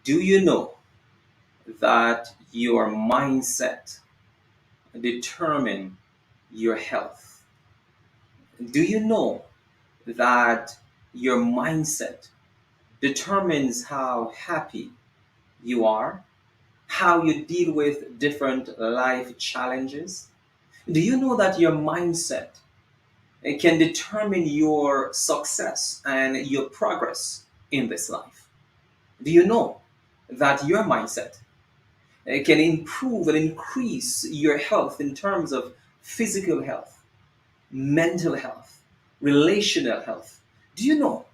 Do you know that your mindset determine your health? Do you know that your mindset determines how happy you are, how you deal with different life challenges? Do you know that your mindset can determine your success and your progress in this life? Do you know that your mindset can improve and increase your health in terms of physical health, mental health, relational health? Do you know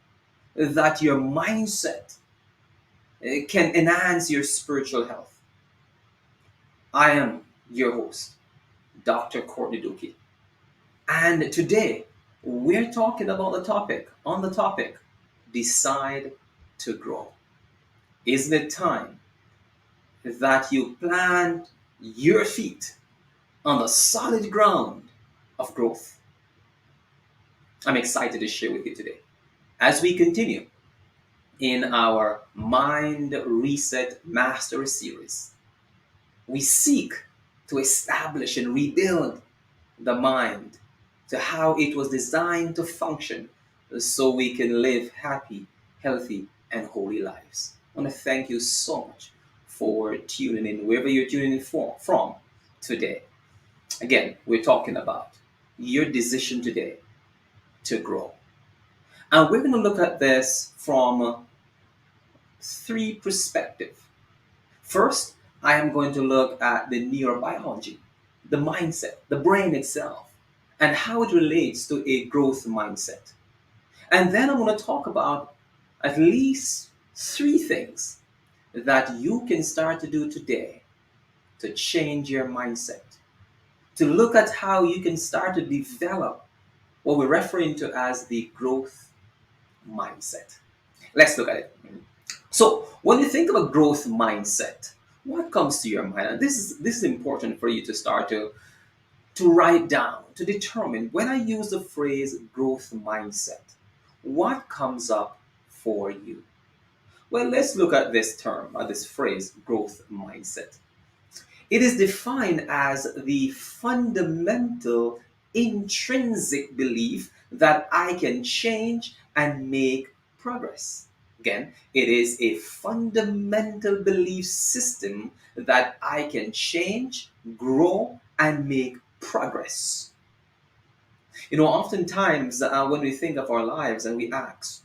that your mindset can enhance your spiritual health? I am your host, Dr. Courtney Duki, and today we're talking about the topic, decide to grow. Isn't it time that you plant your feet on the solid ground of growth? I'm excited to share with you today as we continue in our Mind Reset Mastery series. We seek to establish and rebuild the mind to how it was designed to function so we can live happy, healthy, and holy lives. I want to thank you so much for tuning in, wherever you're tuning in from today. Again, we're talking about your decision today to grow. And we're going to look at this from three perspectives. First, I am going to look at the neurobiology, the mindset, the brain itself, and how it relates to a growth mindset. And then I'm going to talk about at least three things that you can start to do today to change your mindset, to look at how you can start to develop what we're referring to as the growth mindset. Let's look at it. So, when you think of a growth mindset, what comes to your mind? And this is important for you to start to write down, to determine when I use the phrase growth mindset, what comes up for you? Well, let's look at this term, or this phrase, growth mindset. It is defined as the fundamental intrinsic belief that I can change and make progress. Again, it is a fundamental belief system that I can change, grow, and make progress. Oftentimes when we think of our lives and we ask,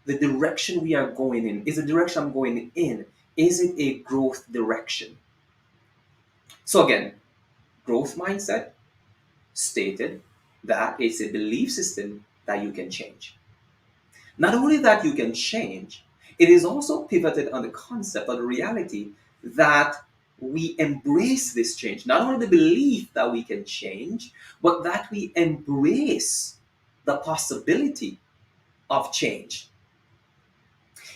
the direction we are going in, is the direction I'm going in, is it a growth direction? So again, growth mindset stated that it's a belief system that you can change. Not only that you can change, it is also pivoted on the concept of the reality that we embrace this change. Not only the belief that we can change, but that we embrace the possibility of change.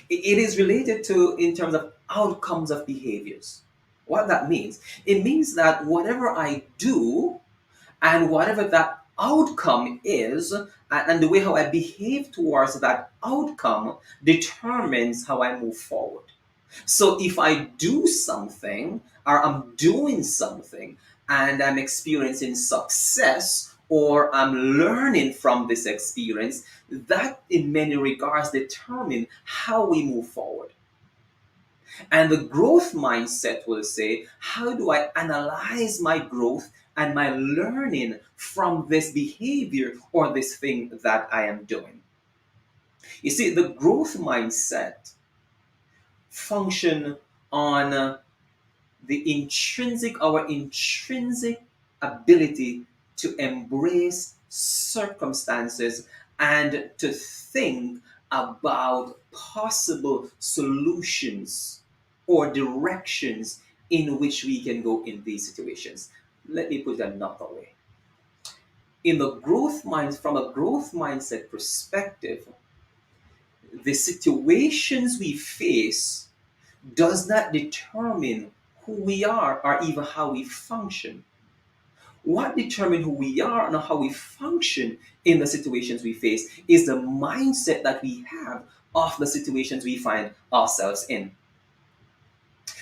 It is related to in terms of outcomes of behaviors. What that means, it means that whatever I do and whatever that outcome is, and the way how I behave towards that outcome determines how I move forward. So if I do something or I'm doing something and I'm experiencing success or I'm learning from this experience, that in many regards determine how we move forward. And the growth mindset will say, how do I analyze my growth and my learning from this behavior or this thing that I am doing? You see, the growth mindset function on our intrinsic ability to embrace circumstances and to think about possible solutions or directions in which we can go in these situations. Let me put it another way. From a growth mindset perspective, the situations we face does not determine who we are or even how we function. What determines who we are and how we function in the situations we face is the mindset that we have of the situations we find ourselves in.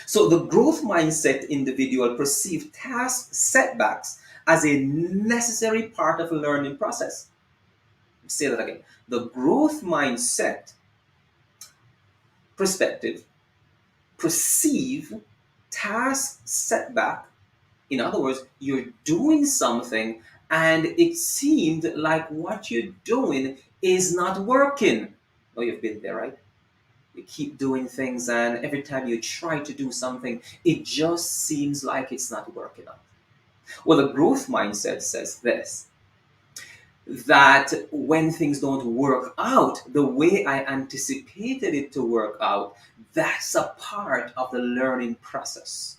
So the growth mindset individual perceive task setbacks as a necessary part of a learning process. Say that again. The growth mindset perspective perceive task setback. In other words, you're doing something and it seemed like what you're doing is not working. Oh, you've been there, right? You keep doing things, and every time you try to do something, it just seems like it's not working out. Well, the growth mindset says this, that when things don't work out the way I anticipated it to work out, that's a part of the learning process.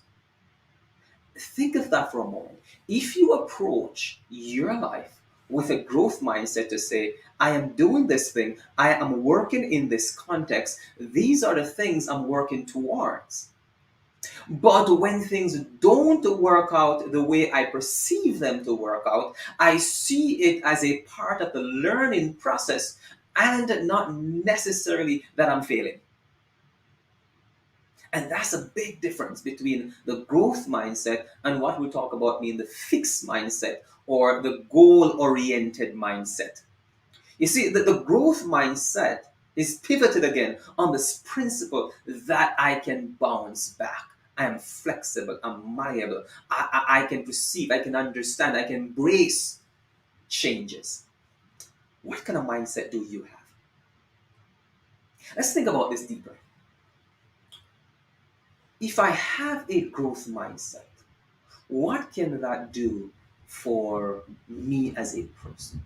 Think of that for a moment. If you approach your life with a growth mindset to say, I am doing this thing, I am working in this context, these are the things I'm working towards. But when things don't work out the way I perceive them to work out, I see it as a part of the learning process and not necessarily that I'm failing. And that's a big difference between the growth mindset and what we talk about being the fixed mindset or the goal oriented mindset. You see, the growth mindset is pivoted again on this principle that I can bounce back. I am flexible, I'm malleable, I can perceive, I can understand, I can embrace changes. What kind of mindset do you have? Let's think about this deeper. If I have a growth mindset, what can that do for me as a person?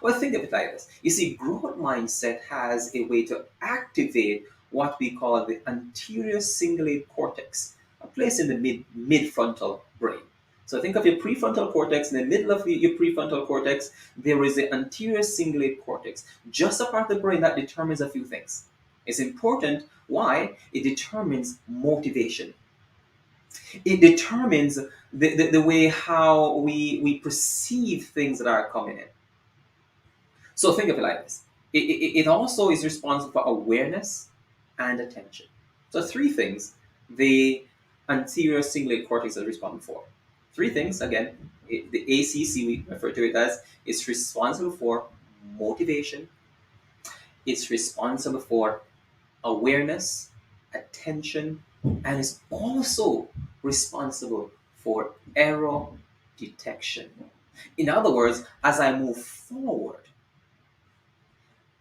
Well, think of it like this. You see, growth mindset has a way to activate what we call the anterior cingulate cortex, a place in the mid-frontal brain. So think of your prefrontal cortex. In the middle of your prefrontal cortex, there is the anterior cingulate cortex, just a part of the brain that determines a few things. It's important. Why? It determines motivation. It determines the way how we perceive things that are coming in. So think of it like this. It also is responsible for awareness and attention. So three things the anterior cingulate cortex is responsible for. Three things, again, the ACC, we refer to it as, is responsible for motivation, it's responsible for awareness, attention, and is also responsible for error detection. In other words, as I move forward,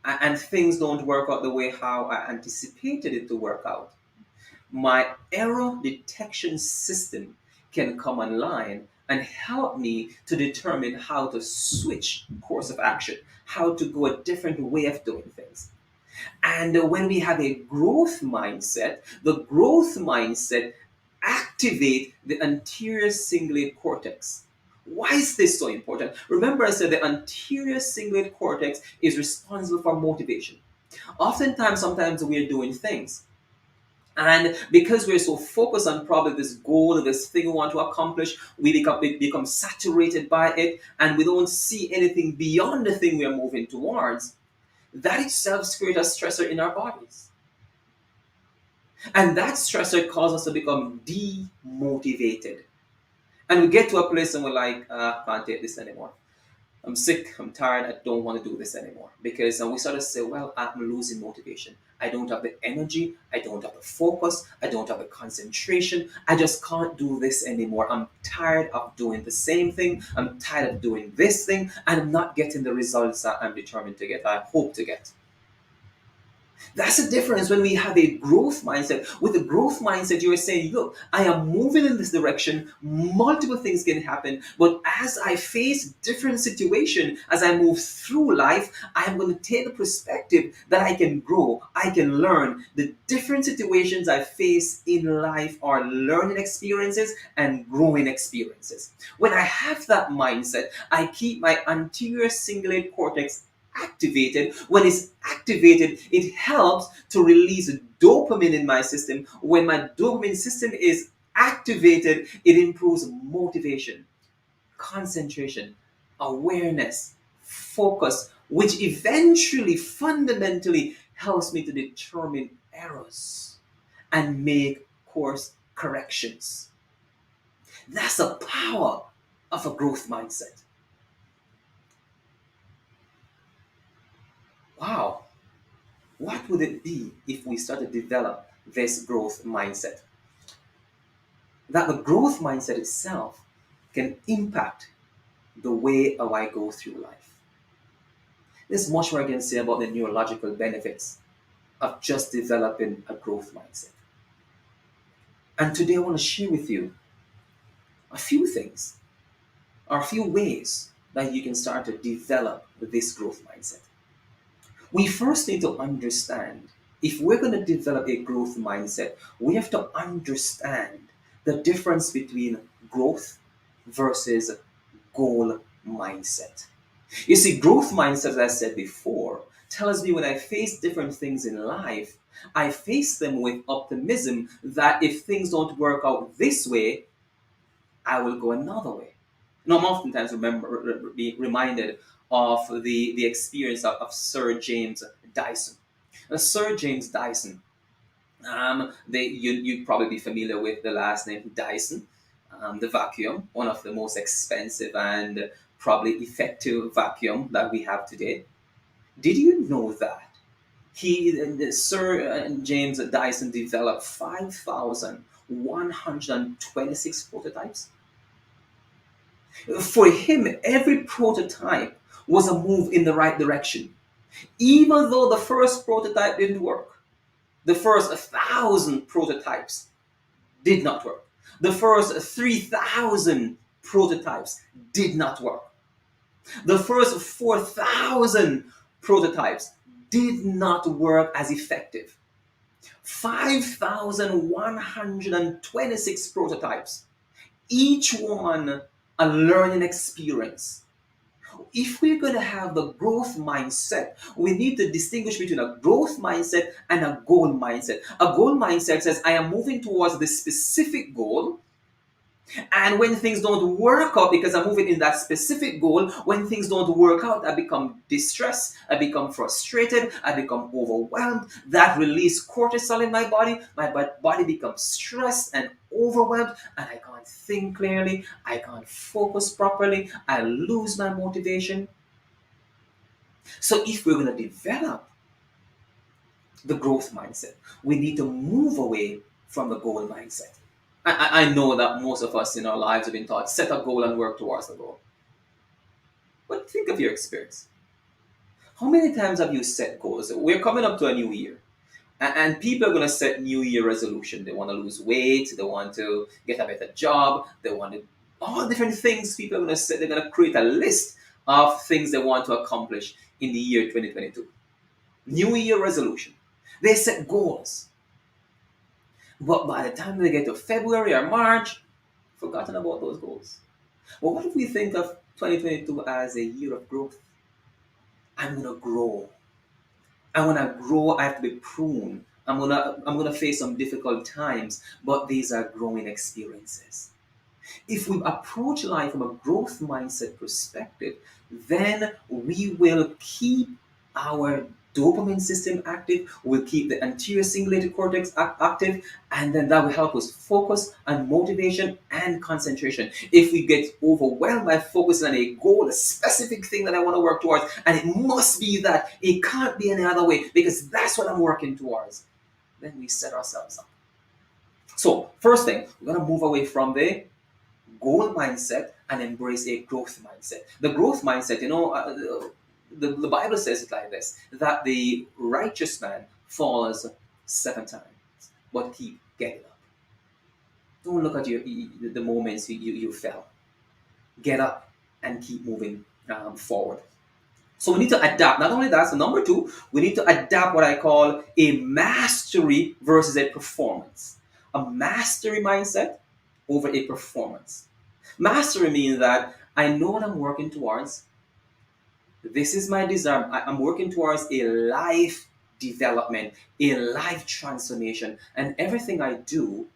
and things don't work out the way how I anticipated it to work out, my error detection system can come online and help me to determine how to switch course of action, how to go a different way of doing things. And when we have a growth mindset, the growth mindset activate the anterior cingulate cortex. Why is this so important? Remember, I said the anterior cingulate cortex is responsible for motivation. Oftentimes, sometimes we're doing things. And because we're so focused on probably this goal, this thing we want to accomplish, we become saturated by it, and we don't see anything beyond the thing we are moving towards. That itself creates a stressor in our bodies. And that stressor causes us to become demotivated. And we get to a place and we're like, I can't take this anymore. I'm sick, I'm tired, I don't want to do this anymore. Because and we sort of say, well, I'm losing motivation. I don't have the energy, I don't have the focus, I don't have the concentration, I just can't do this anymore. I'm tired of doing the same thing, I'm tired of doing this thing, and I'm not getting the results that I'm determined to get, I hope to get. That's the difference when we have a growth mindset. With a growth mindset, you're saying, look, I am moving in this direction. Multiple things can happen. But as I face different situations, as I move through life, I'm going to take the perspective that I can grow. I can learn. The different situations I face in life are learning experiences and growing experiences. When I have that mindset, I keep my anterior cingulate cortex activated. When it's activated, it helps to release dopamine in my system. When my dopamine system is activated, it improves motivation, concentration, awareness, focus, which eventually fundamentally helps me to determine errors and make course corrections. That's the power of a growth mindset. Wow, what would it be if we start to develop this growth mindset? That the growth mindset itself can impact the way how I go through life. There's much more I can say about the neurological benefits of just developing a growth mindset. And today I want to share with you a few things or a few ways that you can start to develop this growth mindset. We first need to understand, if we're going to develop a growth mindset, we have to understand the difference between growth versus goal mindset. You see, growth mindset, as I said before, tells me when I face different things in life, I face them with optimism that if things don't work out this way, I will go another way. I'm oftentimes being reminded of the experience of Sir James Dyson. Sir James Dyson, you'd probably be familiar with the last name Dyson, the vacuum, one of the most expensive and probably effective vacuum that we have today. Did you know that Sir James Dyson developed 5,126 prototypes? For him, every prototype was a move in the right direction. Even though the first prototype didn't work, the first 1,000 prototypes did not work. The first 3,000 prototypes did not work. The first 4,000 prototypes did not work as effective. 5,126 prototypes, each one a learning experience. If we're going to have the growth mindset, we need to distinguish between a growth mindset and a goal mindset. A goal mindset says, I am moving towards this specific goal. And when things don't work out because I'm moving in that specific goal, when things don't work out, I become distressed, I become frustrated, I become overwhelmed. That releases cortisol in my body. My body becomes stressed and overwhelmed, and I can't think clearly, I can't focus properly, I lose my motivation. So if we're going to develop the growth mindset, we need to move away from the goal mindset. I know that most of us in our lives have been taught set a goal and work towards the goal. But think of your experience. How many times have you set goals? We're coming up to a new year. And people are going to set new year resolution. They want to lose weight. They want to get a better job. They want to, all different things people are going to set. They're going to create a list of things they want to accomplish in the year 2022. New year resolution. They set goals. But by the time they get to February or March, forgotten about those goals. But what if we think of 2022 as a year of growth? I'm gonna grow. And when I grow, I have to be pruned. I'm gonna face some difficult times, but these are growing experiences. If we approach life from a growth mindset perspective, then we will keep our dopamine system active, we'll keep the anterior cingulate cortex active, and then that will help us focus on motivation and concentration. If we get overwhelmed by focusing on a goal, a specific thing that I want to work towards, and it must be that, it can't be any other way because that's what I'm working towards, then we set ourselves up. So, first thing, we're going to move away from the goal mindset and embrace a growth mindset. The growth mindset, the Bible says it like this, that the righteous man falls 7 times, but keep getting up. Don't look at the moments you fell. Get up and keep moving forward. So we need to adapt. Not only that, so number 2, we need to adapt what I call a mastery versus a performance. A mastery mindset over a performance. Mastery means that I know what I'm working towards. This is my desire. I'm working towards a life development, a life transformation. And everything I do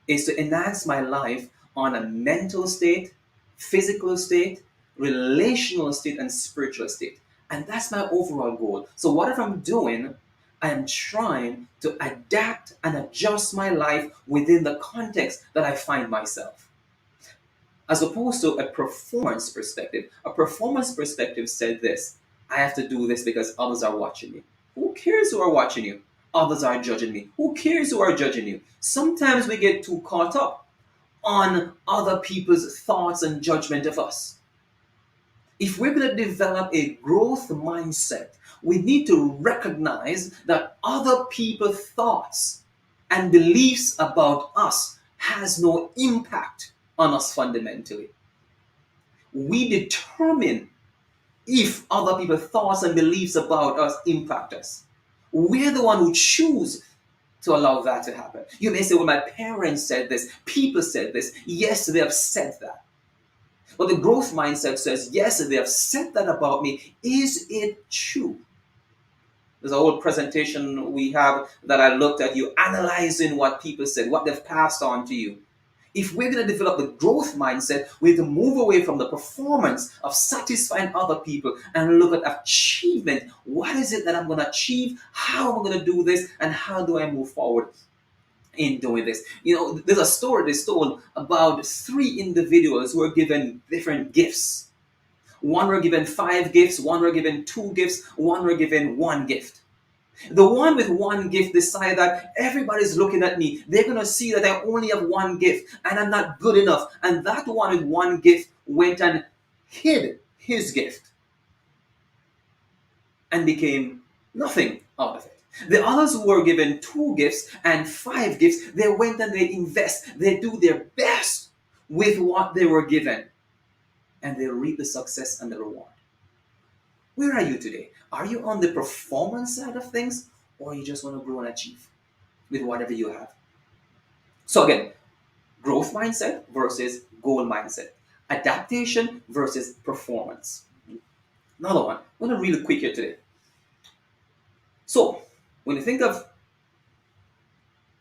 is to enhance my life on a mental state, physical state, relational state, and spiritual state. And that's my overall goal. So whatever I'm doing, I am trying to adapt and adjust my life within the context that I find myself. As opposed to a performance perspective. A performance perspective said this: I have to do this because others are watching me. Who cares who are watching you? Others are judging me. Who cares who are judging you? Sometimes we get too caught up on other people's thoughts and judgment of us. If we're going to develop a growth mindset, we need to recognize that other people's thoughts and beliefs about us has no impact on us fundamentally. We determine if other people's thoughts and beliefs about us impact us. We're the one who choose to allow that to happen. You may say, well, my parents said this, people said this. Yes, they have said that. But the growth mindset says, yes, they have said that about me. Is it true? There's a whole presentation we have that I looked at, you analyzing what people said, what they've passed on to you. If we're going to develop the growth mindset, we have to move away from the performance of satisfying other people and look at achievement. What is it that I'm going to achieve? How am I going to do this? And how do I move forward in doing this? You know, there's a story that's told about three individuals who were given different gifts. One were given 5 gifts, one were given 2 gifts, one were given 1 gift. The one with 1 gift decided that everybody's looking at me. They're going to see that I only have 1 gift and I'm not good enough. And that one with 1 gift went and hid his gift and became nothing out of it. The others who were given 2 gifts and 5 gifts, they went and they invest. They do their best with what they were given. And they reap the success and the reward. Where are you today? Are you on the performance side of things, or you just want to grow and achieve with whatever you have? So again, growth mindset versus goal mindset. Adaptation versus performance. Another one. I'm going to really quick here today. So, when you think of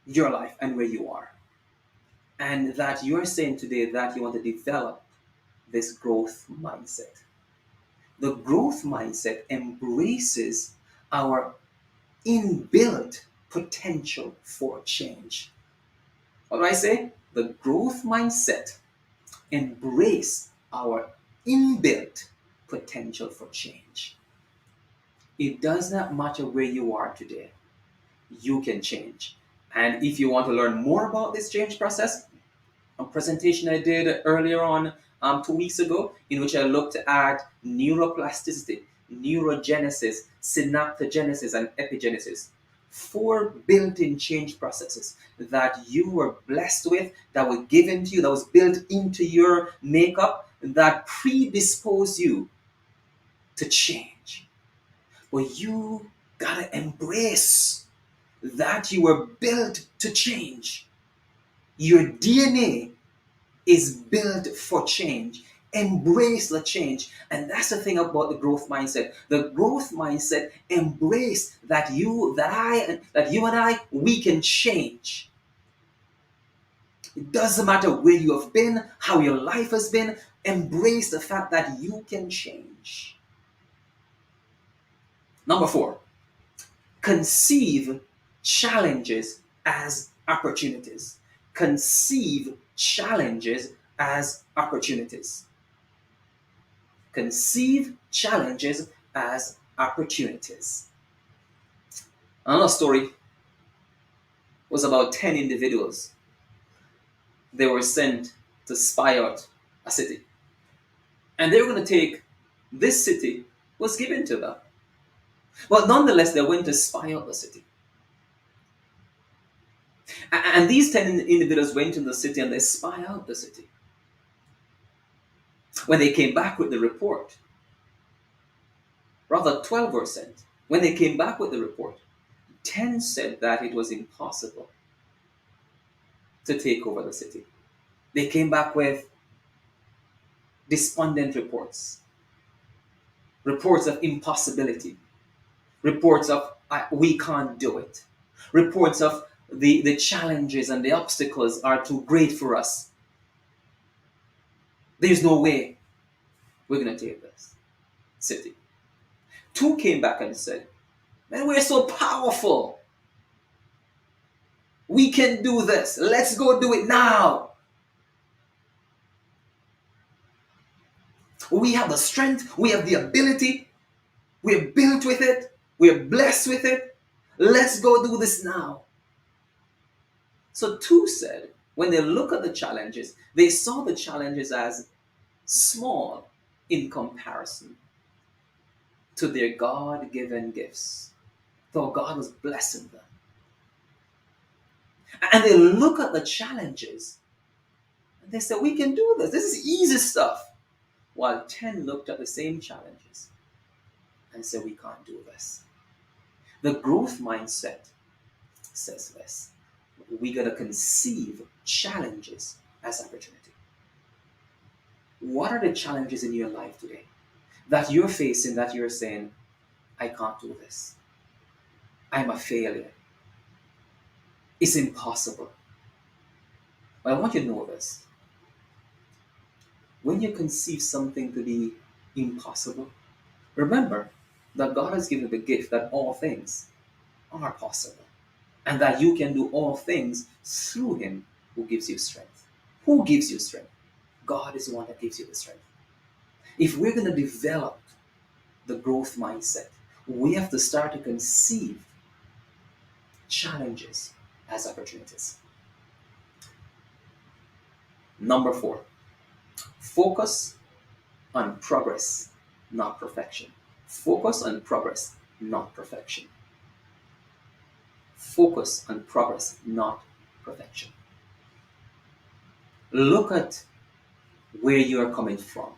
your life and where you are, and that you're saying today that you want to develop this growth mindset. The growth mindset embraces our inbuilt potential for change. What do I say? The growth mindset embrace our inbuilt potential for change. It does not matter where you are today. You can change. And if you want to learn more about this change process, a presentation I did earlier on 2 weeks ago, in which I looked at neuroplasticity, neurogenesis, synaptogenesis, and epigenesis. 4 built-in change processes that you were blessed with, that were given to you, that was built into your makeup, that predispose you to change. But you gotta embrace that you were built to change. Your DNA is built for change. Embrace the change. And that's the thing about the growth mindset. The growth mindset embrace that you and I, we can change. It doesn't matter where you have been, how your life has been. Embrace the fact that you can change. Number 4, conceive challenges as opportunities. Conceive challenges as opportunities. Conceive challenges as opportunities. Another story was about 10 individuals. They were sent to spy out a city. And they were going to take this city was given to them. But nonetheless, they went to spy out the city. And these 10 individuals went in the city and they spy out the city. When they came back with the report, rather 12 were sent. When they came back with the report, 10 said that it was impossible to take over the city. They came back with despondent reports, reports of impossibility, reports of we can't do it, reports of the challenges and the obstacles are too great for us. There's no way we're going to take this city. 2 came back and said, And we're so powerful. We can do this. Let's go do it now. We have the strength. We have the ability. We're built with it. We're blessed with it. Let's go do this now. So two said, when they look at the challenges, they saw the challenges as small in comparison to their God-given gifts. Though God was blessing them. And they look at the challenges and they say, we can do this. This is easy stuff. While 10 looked at the same challenges and said, we can't do this. The growth mindset says this. We got to conceive challenges as opportunity. What are the challenges in your life today that you're facing that you're saying, I can't do this? I'm a failure. It's impossible. But I want you to know this. When you conceive something to be impossible, remember that God has given the gift that all things are possible and that you can do all things through Him who gives you strength. Who gives you strength? God is the one that gives you the strength. If we're going to develop the growth mindset, we have to start to conceive challenges as opportunities. Number 4, focus on progress, not perfection. Focus on progress, not perfection. Focus on progress, not perfection. Look at where you are coming from.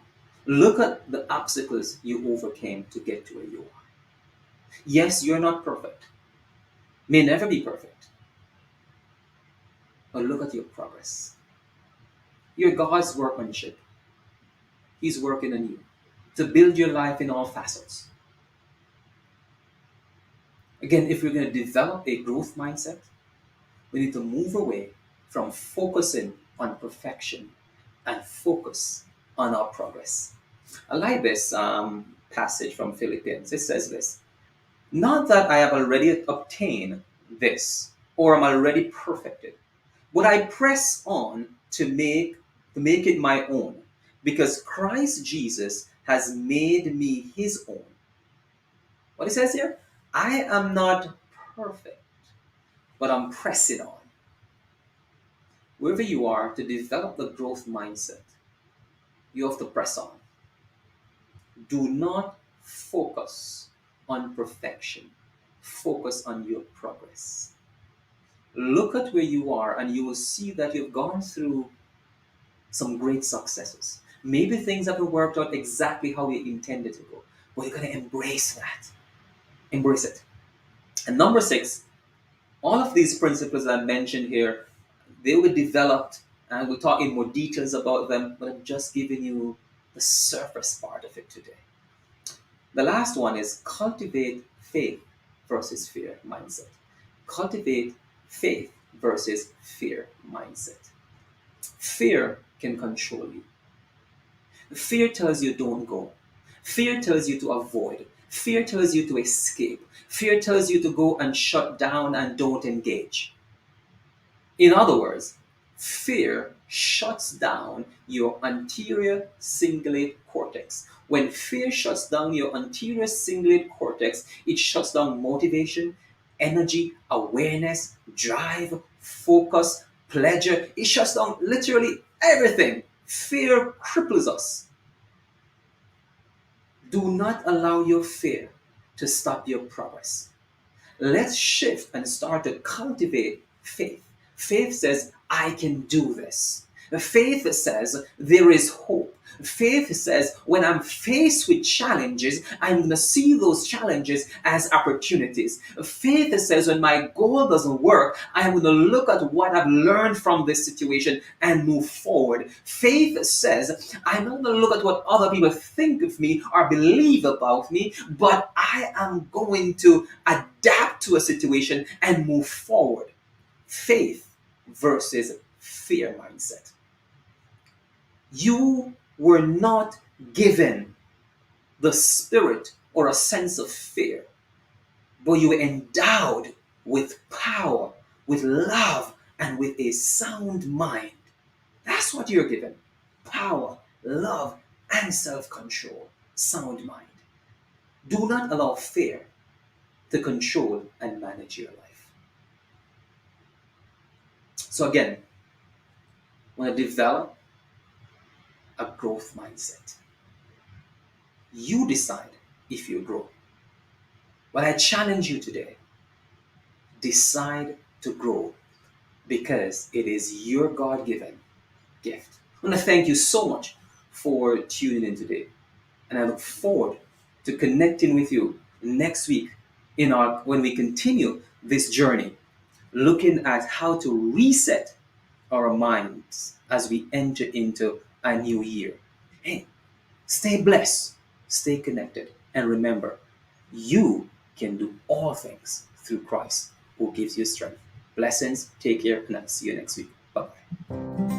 Look at the obstacles you overcame to get to where you are. Yes, you're not perfect. May never be perfect. But look at your progress. You're God's workmanship. He's working on you to build your life in all facets. Again, if we're going to develop a growth mindset, we need to move away from focusing on perfection and focus on our progress. I like this passage from Philippians. It says this, not that I have already obtained this or am already perfected, but I press on to make it my own, because Christ Jesus has made me his own. What it says here? I am not perfect, but I'm pressing on. Wherever you are, to develop the growth mindset, you have to press on. Do not focus on perfection. Focus on your progress. Look at where you are and you will see that you've gone through some great successes. Maybe things haven't worked out exactly how you intended to go, but you're going to embrace that. Embrace it. And number 6, all of these principles that I mentioned here, they were developed and we'll talk in more details about them, but I'm just giving you the surface part of it today. The last one is cultivate faith versus fear mindset. Cultivate faith versus fear mindset. Fear can control you. Fear tells you don't go. Fear tells you to avoid. Fear tells you to escape. Fear tells you to go and shut down and don't engage. In other words, fear shuts down your anterior cingulate cortex. When fear shuts down your anterior cingulate cortex, it shuts down motivation, energy, awareness, drive, focus, pleasure. It shuts down literally everything. Fear cripples us. Do not allow your fear to stop your progress. Let's shift and start to cultivate faith. Faith says, I can do this. Faith says, there is hope. Faith says, when I'm faced with challenges, I'm going to see those challenges as opportunities. Faith says, when my goal doesn't work, I'm going to look at what I've learned from this situation and move forward. Faith says, I'm not going to look at what other people think of me or believe about me, but I am going to adapt to a situation and move forward. Faith versus fear mindset. You were not given the spirit or a sense of fear, but you were endowed with power, with love, and with a sound mind. That's what you're given: power, love, and self control, sound mind. Do not allow fear to control and manage your life. So, again, want to develop a growth mindset. You decide if you grow. But I challenge you today: decide to grow because it is your God given gift. I want to thank you so much for tuning in today. And I look forward to connecting with you next week in our when we continue this journey, looking at how to reset our minds as we enter into a new year. Hey, stay blessed, stay connected, and remember, you can do all things through Christ who gives you strength. Blessings, take care, and I'll see you next week. Bye bye.